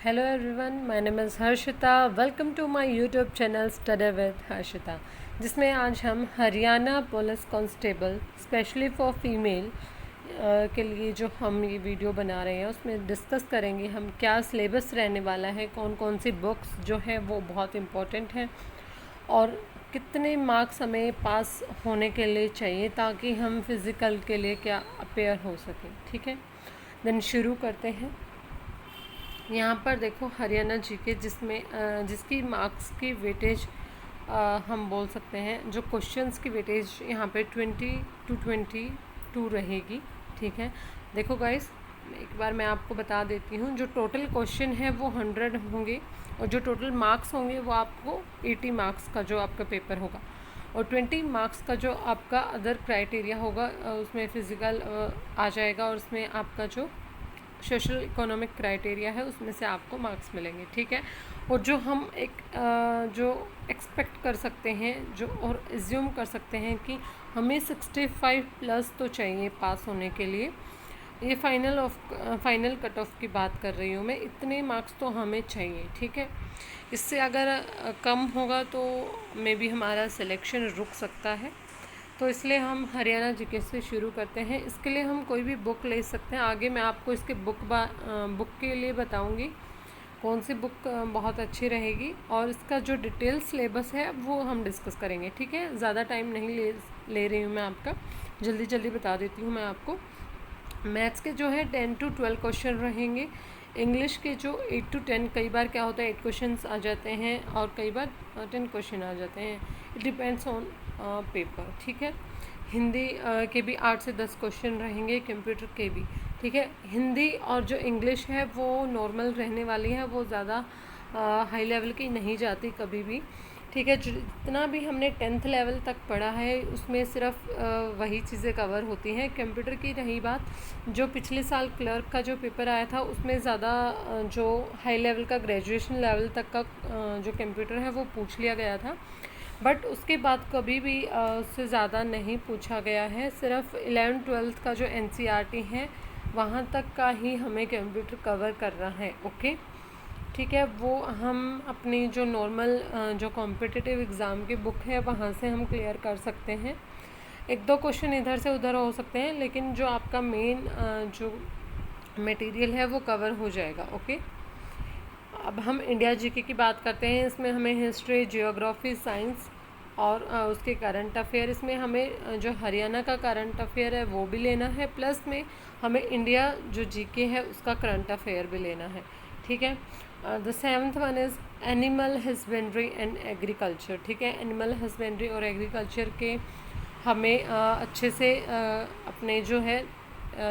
Hello everyone, my name is Harshita. Welcome to my YouTube channel Study with Harshita, जिसमें आज हम Haryana police constable specially for female के लिए जो हम ये वीडियो बना रहे हैं उसमें डिस्कस करेंगे हम क्या सिलेबस रहने वाला है, कौन कौन सी बुक्स जो है वो बहुत इम्पोर्टेंट हैं और कितने मार्क्स हमें पास होने के लिए चाहिए ताकि हम फिज़िकल के लिए क्या अपेयर हो सकें। ठीक है, देन शुरू करते हैं। यहाँ पर देखो हरियाणा जीके जिसकी मार्क्स की वेटेज हम बोल सकते हैं, जो क्वेश्चंस की वेटेज यहाँ पे 20 to 22 रहेगी। ठीक है, देखो गाइस एक बार मैं आपको बता देती हूँ, जो टोटल क्वेश्चन है वो 100 होंगे और जो टोटल मार्क्स होंगे वो आपको 80 मार्क्स का जो आपका पेपर होगा और 20 मार्क्स का जो आपका अदर क्राइटेरिया होगा उसमें फ़िज़िकल आ जाएगा और उसमें आपका जो सोशल इकोनॉमिक क्राइटेरिया है उसमें से आपको मार्क्स मिलेंगे। ठीक है, और जो हम जो एक्सपेक्ट कर सकते हैं जो और एज्यूम कर सकते हैं कि हमें 65 प्लस तो चाहिए पास होने के लिए। ये फाइनल कट ऑफ की बात कर रही हूँ मैं, इतने मार्क्स तो हमें चाहिए। ठीक है, इससे अगर कम होगा तो मे बी हमारा सिलेक्शन रुक सकता है, तो इसलिए हम हरियाणा जीके से शुरू करते हैं। इसके लिए हम कोई भी बुक ले सकते हैं। आगे मैं आपको इसके बुक के लिए बताऊंगी कौन सी बुक बहुत अच्छी रहेगी और इसका जो डिटेल सिलेबस है वो हम डिस्कस करेंगे। ठीक है, ज़्यादा टाइम नहीं ले रही हूँ मैं आपका, जल्दी बता देती हूँ मैं आपको। मैथ्स के जो है 10 to 12 क्वेश्चन रहेंगे। इंग्लिश के जो 8 to 10, कई बार क्या होता है 8 क्वेश्चन आ जाते हैं और कई बार 10 क्वेश्चन आ जाते हैं, इट डिपेंड्स ऑन पेपर। ठीक है, हिंदी के भी 8 से 10 क्वेश्चन रहेंगे, कंप्यूटर के भी। ठीक है, हिंदी और जो इंग्लिश है वो नॉर्मल रहने वाली है, वो ज़्यादा हाई लेवल की नहीं जाती कभी भी। ठीक है, जितना भी हमने 10th लेवल तक पढ़ा है उसमें सिर्फ वही चीज़ें कवर होती हैं। कंप्यूटर की रही बात, जो पिछले साल क्लर्क का जो पेपर आया था उसमें ज़्यादा जो हाई लेवल का ग्रेजुएशन लेवल तक का जो कंप्यूटर है वो पूछ लिया गया था, बट उसके बाद कभी भी उससे ज़्यादा नहीं पूछा गया है। सिर्फ 11th-12th का जो NCERT है वहाँ तक का ही हमें कंप्यूटर कवर करना है। ओके, ठीक है, वो हम अपनी जो नॉर्मल जो कॉम्पिटिटिव एग्ज़ाम की बुक है वहाँ से हम क्लियर कर सकते हैं। एक दो क्वेश्चन इधर से उधर हो सकते हैं, लेकिन जो आपका मेन जो मटेरियल है वो कवर हो जाएगा। ओके, अब हम इंडिया जीके की बात करते हैं। इसमें हमें हिस्ट्री, जियोग्राफी, साइंस और उसके करंट अफेयर, इसमें हमें जो हरियाणा का करंट अफेयर है वो भी लेना है, प्लस में हमें इंडिया जो जीके है उसका करंट अफेयर भी लेना है। ठीक है, the 7th one is animal husbandry and agriculture. ठीक है, एनिमल हस्बेंड्री और एग्रीकल्चर के हमें अच्छे से अपने जो है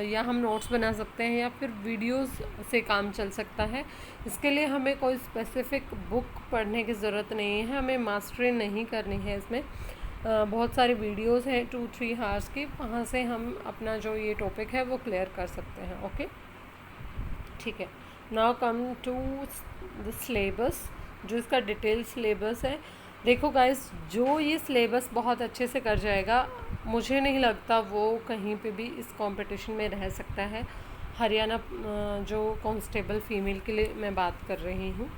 या हम नोट्स बना सकते हैं या फिर वीडियोस से काम चल सकता है। इसके लिए हमें कोई स्पेसिफिक बुक पढ़ने की ज़रूरत नहीं है, हमें मास्टरी नहीं करनी है। इसमें बहुत सारे वीडियोस हैं 2-3 आवर्स की, वहाँ से हम अपना जो ये टॉपिक है वो क्लियर कर सकते हैं। ओके, ठीक है, now come to the syllabus, जो इसका डिटेल सिलेबस है। देखो गाइस, जो ये सिलेबस बहुत अच्छे से कर जाएगा, मुझे नहीं लगता वो कहीं पे भी इस कंपटीशन में रह सकता है। हरियाणा जो कांस्टेबल फ़ीमेल के लिए मैं बात कर रही हूँ।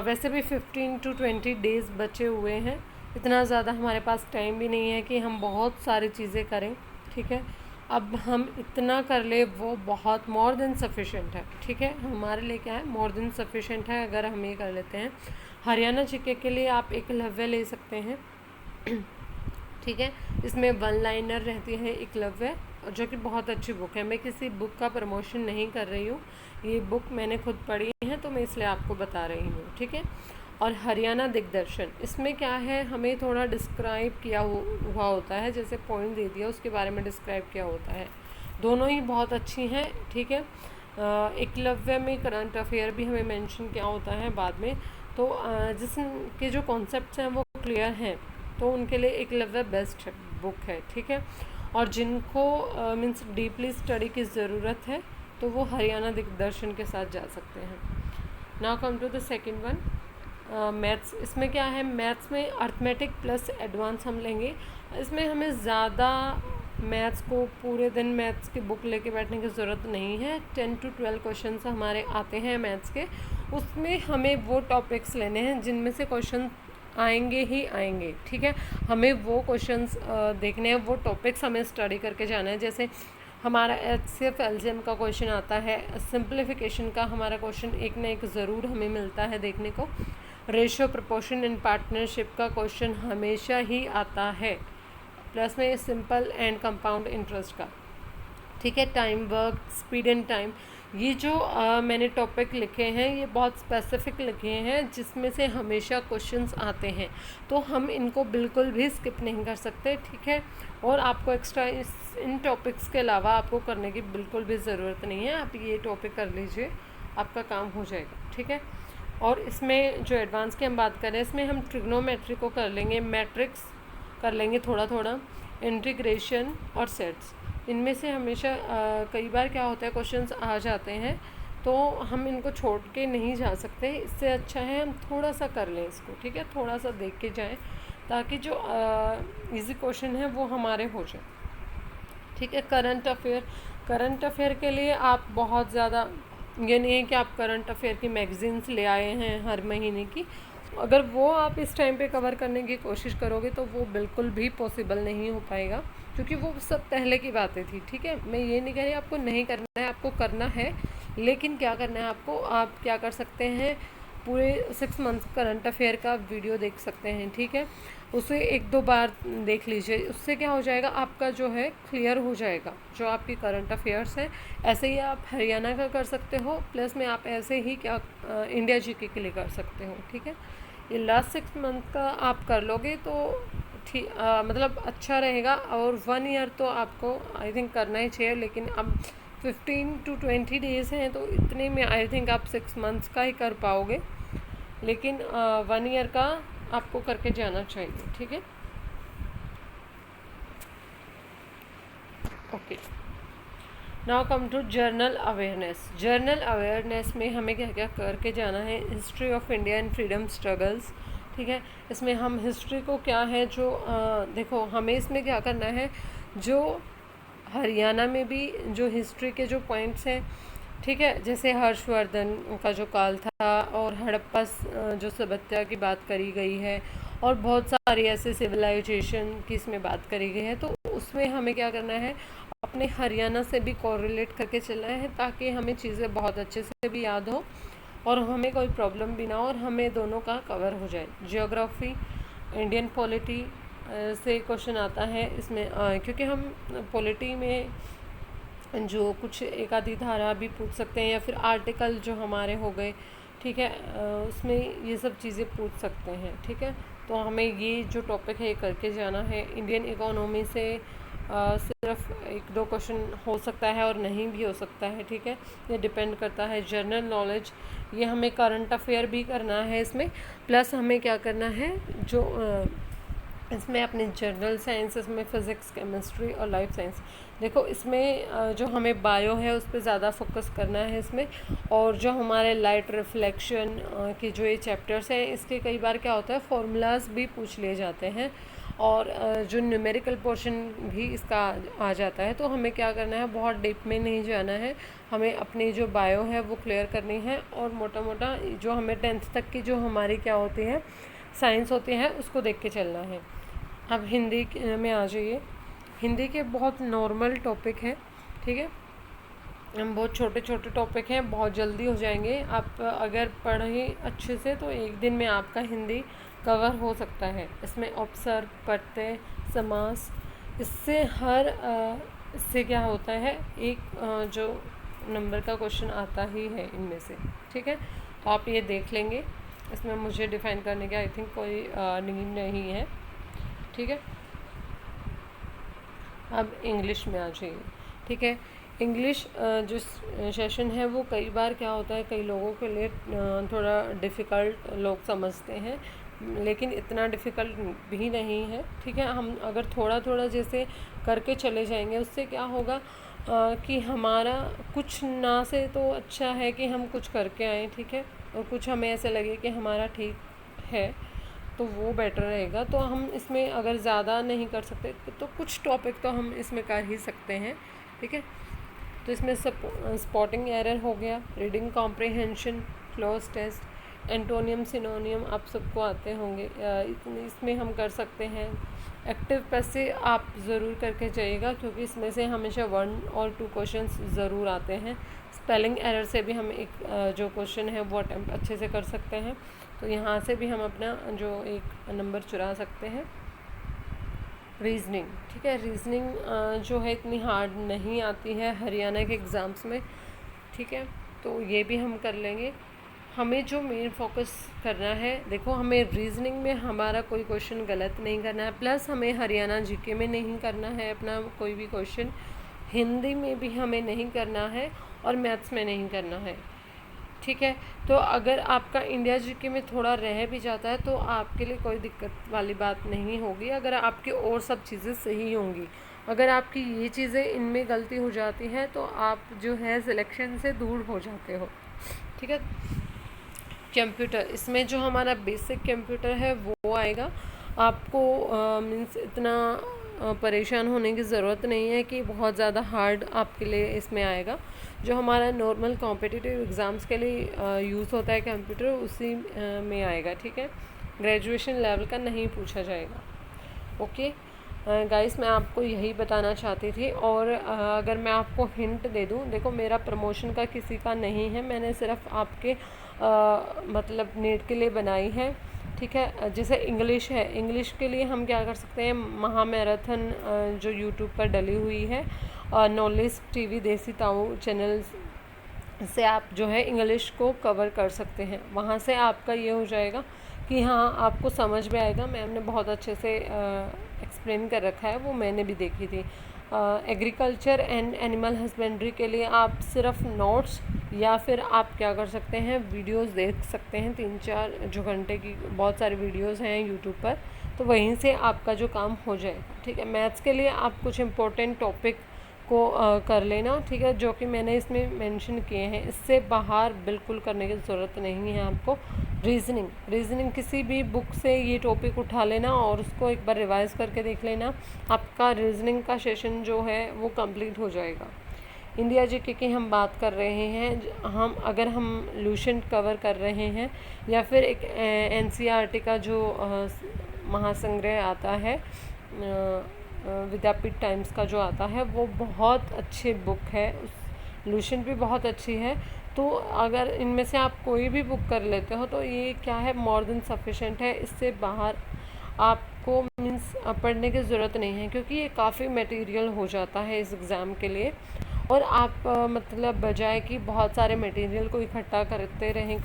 वैसे भी 15 to 20 डेज़ बचे हुए हैं, इतना ज़्यादा हमारे पास टाइम भी नहीं है कि हम बहुत सारी चीज़ें करें। ठीक है, अब हम इतना कर ले वो बहुत मोर देन सफिशेंट है। ठीक है, हमारे लिए क्या है, मोर देन सफिशेंट है अगर हम ये कर लेते हैं। हरियाणा जीके के लिए आप एकलव्य ले सकते हैं। ठीक है, इसमें 1 लाइनर रहती है एकलव्य, जो कि बहुत अच्छी बुक है। मैं किसी बुक का प्रमोशन नहीं कर रही हूँ, ये बुक मैंने खुद पढ़ी है तो मैं इसलिए आपको बता रही हूँ। ठीक है, और हरियाणा दिग्दर्शन, इसमें क्या है, हमें थोड़ा डिस्क्राइब किया हुआ होता है, जैसे पॉइंट दे दिया उसके बारे में डिस्क्राइब किया होता है। दोनों ही बहुत अच्छी हैं। ठीक है, एकलव्य में करंट अफेयर भी हमें मेंशन किया होता है बाद में, तो जिसके जो कॉन्सेप्ट्स हैं वो क्लियर हैं तो उनके लिए एकलव्य बेस्ट बुक है। ठीक है, और जिनको मीन्स डीपली स्टडी की ज़रूरत है तो वो हरियाणा दिग्दर्शन के साथ जा सकते हैं। Now come to the second one, maths. इसमें क्या है, मैथ्स में अर्थमेटिक प्लस एडवांस हम लेंगे। इसमें हमें ज़्यादा मैथ्स को पूरे दिन मैथ्स की बुक लेके बैठने की ज़रूरत नहीं है। 10 to 12 क्वेश्चन हमारे आते हैं मैथ्स के, उसमें हमें वो टॉपिक्स लेने हैं जिनमें से क्वेश्चन आएंगे ही आएंगे, ठीक है। हमें वो क्वेश्चंस देखने हैं, वो टॉपिक्स हमें स्टडी करके जाना है। जैसे हमारा HCF LCM का क्वेश्चन आता है, सिंप्लीफिकेशन का हमारा क्वेश्चन एक ना एक ज़रूर हमें मिलता है देखने को। रेशियो, प्रोपोर्शन एंड पार्टनरशिप का क्वेश्चन हमेशा ही आता है, प्लस में सिंपल एंड कंपाउंड इंटरेस्ट का, ठीक है। Time work, speed and time, ये जो मैंने टॉपिक लिखे हैं ये बहुत स्पेसिफिक लिखे हैं जिसमें से हमेशा क्वेश्चंस आते हैं, तो हम इनको बिल्कुल भी स्किप नहीं कर सकते, ठीक है। और आपको एक्स्ट्रा इन टॉपिक्स के अलावा आपको करने की बिल्कुल भी ज़रूरत नहीं है, आप ये टॉपिक कर लीजिए, आपका काम हो जाएगा, ठीक है। और इसमें जो एडवांस की हम बात करें, इसमें हम ट्रिग्नोमेट्री को कर लेंगे, मैट्रिक्स कर लेंगे थोड़ा थोड़ा, इंटीग्रेशन और सेट्स। इनमें से हमेशा कई बार क्या होता है क्वेश्चंस आ जाते हैं, तो हम इनको छोड़ के नहीं जा सकते। इससे अच्छा है हम थोड़ा सा कर लें इसको, ठीक है, थोड़ा सा देख के जाएं ताकि जो इजी क्वेश्चन है वो हमारे हो जाए, ठीक है। करंट अफेयर के लिए आप बहुत ज़्यादा, ये नहीं है कि आप करंट अफेयर की मैगज़ीन्स ले आए हैं हर महीने की, अगर वो आप इस टाइम पे कवर करने की कोशिश करोगे तो वो बिल्कुल भी पॉसिबल नहीं हो पाएगा, क्योंकि वो सब पहले की बातें थी, ठीक है। मैं ये नहीं कह रही आपको नहीं करना है, आपको करना है, लेकिन क्या करना है आपको, आप क्या कर सकते हैं, पूरे 6 मंथ्स करंट अफेयर का वीडियो देख सकते हैं, ठीक है। उसे 1-2 बार देख लीजिए, उससे क्या हो जाएगा, आपका जो है क्लियर हो जाएगा जो आपकी करंट अफेयर्स हैं। ऐसे ही आप हरियाणा का कर सकते हो, प्लस में आप ऐसे ही क्या इंडिया जीके के लिए कर सकते हो, ठीक है। ये लास्ट 6 मंथ का आप कर लोगे तो ठीक, मतलब अच्छा रहेगा। और 1 ईयर तो आपको आई थिंक करना ही चाहिए, लेकिन अब 15 to 20 डेज़ हैं, तो इतने में आई थिंक आप 6 मंथ्स का ही कर पाओगे, लेकिन 1 ईयर का आपको करके जाना चाहिए, ठीक है। Okay, now come to general awareness. General awareness में हमें क्या क्या करके जाना है, history of India and freedom struggles, ठीक है। इसमें हम हिस्ट्री को क्या है जो देखो हमें इसमें क्या करना है, जो हरियाणा में भी जो हिस्ट्री के जो पॉइंट्स हैं, ठीक है, जैसे हर्षवर्धन का जो काल था और हड़प्पा जो सभ्यता की बात करी गई है, और बहुत सारी ऐसे सिविलाइजेशन की इसमें बात करी गई है, तो उसमें हमें क्या करना है, अपने हरियाणा से भी कोरिलेट करके चलना है, ताकि हमें चीज़ें बहुत अच्छे से भी याद हो और हमें कोई प्रॉब्लम भी ना हो, और हमें दोनों का कवर हो जाए। जियोग्राफी, इंडियन पॉलिटी से क्वेश्चन आता है इसमें, क्योंकि हम पॉलिटी में जो कुछ एक आधी धारा भी पूछ सकते हैं, या फिर आर्टिकल जो हमारे हो गए, ठीक है, उसमें ये सब चीज़ें पूछ सकते हैं, ठीक है। तो हमें ये जो टॉपिक है ये करके जाना है। इंडियन इकोनॉमी से सिर्फ 1-2 क्वेश्चन हो सकता है और नहीं भी हो सकता है, ठीक है, ये डिपेंड करता है। जनरल नॉलेज, ये हमें करंट अफेयर भी करना है इसमें, प्लस हमें क्या करना है, जो इसमें अपने जनरल साइंस, इसमें फ़िज़िक्स, केमिस्ट्री और लाइफ साइंस, देखो इसमें जो हमें बायो है उस पर ज़्यादा फोकस करना है इसमें। और जो हमारे लाइट रिफ्लेक्शन के जो ये चैप्टर्स हैं, इसके कई बार क्या होता है फॉर्मूलाज भी पूछ लिए जाते हैं, और जो न्यूमेरिकल पोर्शन भी इसका आ जाता है। तो हमें क्या करना है, बहुत डीप में नहीं जाना है, हमें अपनी जो बायो है वो क्लियर करनी है, और मोटा मोटा जो हमें 10th तक की जो हमारी क्या होती है साइंस होती है उसको देख के चलना है। अब हिंदी में आ जाइए। हिंदी के बहुत नॉर्मल टॉपिक है, ठीक है, बहुत छोटे छोटे टॉपिक हैं, बहुत जल्दी हो जाएंगे। आप अगर पढ़ें अच्छे से तो एक दिन में आपका हिंदी कवर हो सकता है। इसमें उपसर्ग, प्रत्यय, समास, इससे क्या होता है, एक जो नंबर का क्वेश्चन आता ही है इनमें से, ठीक है। तो आप ये देख लेंगे, इसमें मुझे डिफ़ाइन करने की आई थिंक कोई नीड नहीं है, ठीक है। अब इंग्लिश में आ जाइए, ठीक है। इंग्लिश जो सेशन है वो कई बार क्या होता है, कई लोगों के लिए थोड़ा डिफ़िकल्ट लोग समझते हैं, लेकिन इतना डिफ़िकल्ट भी नहीं है, ठीक है। हम अगर थोड़ा थोड़ा जैसे करके चले जाएंगे, उससे क्या होगा कि हमारा कुछ ना से तो अच्छा है कि हम कुछ करके आएँ, ठीक है, और कुछ हमें ऐसे लगे कि हमारा ठीक है, तो वो बेटर रहेगा। तो हम इसमें अगर ज़्यादा नहीं कर सकते तो कुछ टॉपिक तो हम इसमें कर ही सकते हैं, ठीक है। तो इसमें स्पॉटिंग एरर हो गया, reading comprehension, cloze test, antonym synonym आप सबको आते होंगे। इसमें हम कर सकते हैं। एक्टिव पैसिव आप ज़रूर करके जाइएगा, क्योंकि इसमें से हमेशा 1 और 2 क्वेश्चंस ज़रूर आते हैं। स्पेलिंग एरर से भी हम एक जो क्वेश्चन है वो अटैम्प्ट अच्छे से कर सकते हैं, तो यहाँ से भी हम अपना जो एक नंबर चुरा सकते हैं। रीजनिंग, ठीक है, रीजनिंग जो है इतनी हार्ड नहीं आती है हरियाणा के एग्ज़ाम्स में, ठीक है, तो ये भी हम कर लेंगे। हमें जो मेन फोकस करना है, देखो हमें रीजनिंग में हमारा कोई क्वेश्चन गलत नहीं करना है, प्लस हमें हरियाणा जीके में नहीं करना है अपना कोई भी क्वेश्चन, हिंदी में भी हमें नहीं करना है और मैथ्स में नहीं करना है, ठीक है। तो अगर आपका इंडिया जीके में थोड़ा रह भी जाता है तो आपके लिए कोई दिक्कत वाली बात नहीं होगी, अगर आपकी और सब चीज़ें सही होंगी। अगर आपकी ये चीज़ें इनमें गलती हो जाती है तो आप जो है सिलेक्शन से दूर हो जाते हो, ठीक है। कंप्यूटर, इसमें जो हमारा बेसिक कंप्यूटर है वो आएगा। आपको मीन्स इतना परेशान होने की ज़रूरत नहीं है कि बहुत ज़्यादा हार्ड आपके लिए इसमें आएगा। जो हमारा नॉर्मल कॉम्पिटिटिव एग्ज़ाम्स के लिए यूज़ होता है कंप्यूटर, उसी में आएगा, ठीक है। ग्रेजुएशन लेवल का नहीं पूछा जाएगा। ओके गाइस, मैं आपको यही बताना चाहती थी। और अगर मैं आपको हिंट दे दूं, देखो मेरा प्रमोशन का किसी का नहीं है, मैंने सिर्फ आपके मतलब नीट के लिए बनाई है, ठीक है। जैसे इंग्लिश है, इंग्लिश के लिए हम क्या कर सकते हैं, महामैराथन जो यूट्यूब पर डली हुई है, नॉलेज टीवी देसी ताऊ चैनल से आप जो है इंग्लिश को कवर कर सकते हैं। वहाँ से आपका ये हो जाएगा कि हाँ आपको समझ में आएगा। मैम ने बहुत अच्छे से एक्सप्लेन कर रखा है, वो मैंने भी देखी थी। एग्रीकल्चर एंड एनिमल हस्बेंड्री के लिए आप सिर्फ नोट्स या फिर आप क्या कर सकते हैं, वीडियोस देख सकते हैं, 3-4 जो घंटे की बहुत सारी वीडियोस हैं यूट्यूब पर, तो वहीं से आपका जो काम हो जाएगा, ठीक है। मैथ्स के लिए आप कुछ इम्पोर्टेंट टॉपिक को कर लेना, ठीक है, जो कि मैंने इसमें मेंशन किए हैं। इससे बाहर बिल्कुल करने की ज़रूरत नहीं है आपको। रीजनिंग किसी भी बुक से ये टॉपिक उठा लेना और उसको एक बार रिवाइज़ करके देख लेना, आपका रीजनिंग का सेशन जो है वो कंप्लीट हो जाएगा। इंडिया जीके की हम बात कर रहे हैं, अगर हम लुसेंट कवर कर रहे हैं या फिर एक एनसीईआरटी का जो महासंग्रह आता है, विद्यापीठ टाइम्स का जो आता है, वो बहुत अच्छी बुक है, लुसेंट भी बहुत अच्छी है। तो अगर इनमें से आप कोई भी बुक कर लेते हो तो ये क्या है, मोर देन सफिशेंट है। इससे बाहर आपको मीन्स पढ़ने की ज़रूरत नहीं है, क्योंकि ये काफ़ी मटेरियल हो जाता है इस एग्ज़ाम के लिए। और आप मतलब बजाय कि बहुत सारे मटेरियल को इकट्ठा करते रहें,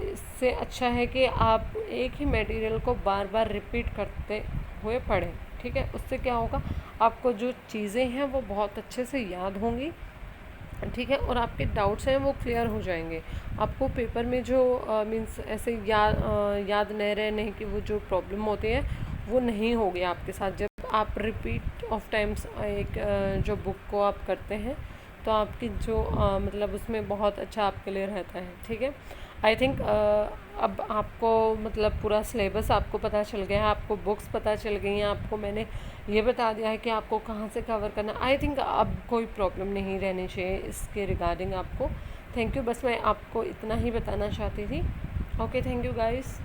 इससे अच्छा है कि आप एक ही मटेरियल को बार बार रिपीट करते हुए पढ़ें, ठीक है। उससे क्या होगा, आपको जो चीज़ें हैं वो बहुत अच्छे से याद होंगी, ठीक है, और आपके डाउट्स हैं वो क्लियर हो जाएंगे। आपको पेपर में जो मीन्स ऐसे याद नहीं रहने की वो जो प्रॉब्लम होती है वो नहीं होगी आपके साथ। जब आप रिपीट ऑफ टाइम्स एक जो बुक को आप करते हैं तो आपकी जो मतलब उसमें बहुत अच्छा आपके लिए रहता है, ठीक है। आई थिंक अब आपको मतलब पूरा सिलेबस आपको पता चल गया है, आपको बुक्स पता चल गई हैं, आपको मैंने ये बता दिया है कि आपको कहाँ से कवर करना। आई थिंक अब कोई प्रॉब्लम नहीं रहनी चाहिए इसके रिगार्डिंग आपको। थैंक यू, बस मैं आपको इतना ही बताना चाहती थी। Okay, thank you guys.